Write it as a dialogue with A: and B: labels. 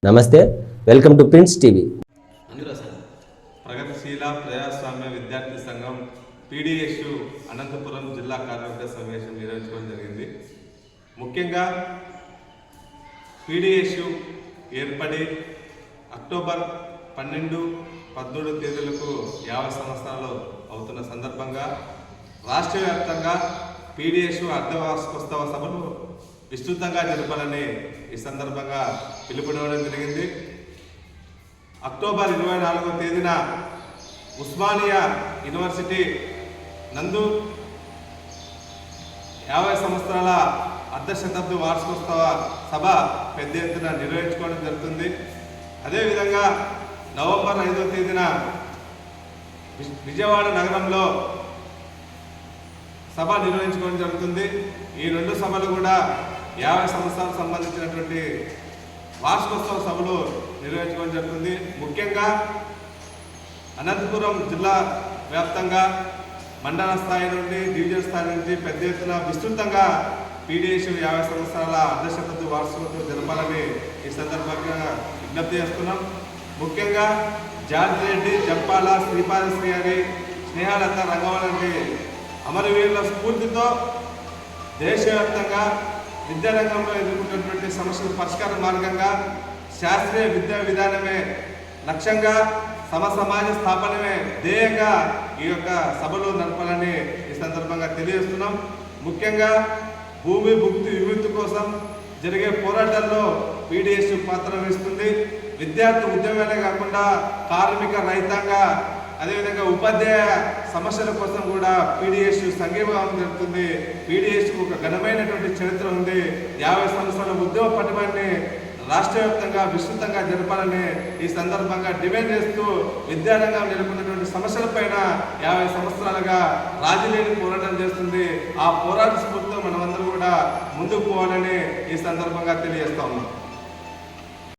A: నమస్తే, welcome to prince TV.
B: ప్రగతిశీల ప్రజాస్వామ్య విద్యార్థి సంఘం పీడీఎస్యు అనంతపురం జిల్లా కార్యవర్గ సమావేశం నిర్వహించడం జరిగింది. ముఖ్యంగా పీడీఎస్యు ఏర్పడి అక్టోబర్ 12, 13 తేదీలకు 50 సంవత్సరాలు అవుతున్న సందర్భంగా రాష్ట్ర వ్యాప్తంగా పీడీఎస్యు అర్ధవార్షికోత్సవ సభలు విస్తృతంగా జరపాలని ఈ సందర్భంగా పిలుపునివ్వడం జరిగింది. అక్టోబర్ 24వ తేదీన ఉస్మానియా యూనివర్సిటీ నందు 50 సంవత్సరాల అర్ధశతాబ్ది వార్షికోత్సవ సభ పెద్ద ఎత్తున నిర్వహించుకోవడం జరుగుతుంది. అదేవిధంగా నవంబర్ 5వ తేదీన విజయవాడ నగరంలో సభ నిర్వహించుకోవడం జరుగుతుంది. ఈ రెండు సభలు కూడా 50 సంవత్సరాలకు సంబంధించినటువంటి వార్షికోత్సవ సభలు నిర్వహించుకోవడం జరుగుతుంది. ముఖ్యంగా అనంతపురం జిల్లా వ్యాప్తంగా మండల స్థాయి నుండి డివిజన్ స్థాయి నుంచి పెద్ద ఎత్తున విస్తృతంగా పీడీఎస్యు 50 సంవత్సరాల అర్ధశతాబ్ది వార్షికోత్సవం జరపాలని ఈ సందర్భంగా విజ్ఞప్తి చేస్తున్నాం. ముఖ్యంగా జార్జి రెడ్డి, జంపాల, శ్రీపాదశ్రీ అని, స్నేహాలత రంగవల్లి అమరవీరుల స్ఫూర్తితో దేశవ్యాప్తంగా విద్యారంగంలో ఎదుర్కొంటున్నటువంటి సమస్యల పరిష్కార మార్గంగా శాస్త్రీయ విద్యా విధానమే లక్ష్యంగా సమాజ స్థాపనమే ధ్యేయంగా ఈ యొక్క సభలు నడపాలని ఈ సందర్భంగా తెలియజేస్తున్నాం. ముఖ్యంగా భూమి భుక్తి విముక్తి కోసం జరిగే పోరాటాల్లో పీడీఎస్యు పాత్ర వహిస్తుంది. విద్యార్థి ఉద్యమాలే కాకుండా కార్మిక, రైతాంగ, అదేవిధంగా ఉపాధ్యాయ సమస్యల కోసం కూడా పీడీఎస్యు సంఘీభావం జరుగుతుంది. పీడీఎస్యుకు ఒక ఘనమైనటువంటి చరిత్ర ఉంది. 50 సంవత్సరాల ఉద్యమ పటిమాన్ని రాష్ట్ర వ్యాప్తంగా విస్తృతంగా జరపాలని ఈ సందర్భంగా డిమాండ్ చేస్తూ విద్యారంగం నెలకొన్నటువంటి సమస్యలపైన 50 సంవత్సరాలుగా రాజీలేని పోరాటం చేస్తుంది. ఆ పోరాట స్ఫూర్తితో మనమందరూ కూడా ముందుకు పోవాలని ఈ సందర్భంగా తెలియజేస్తా ఉన్నాం.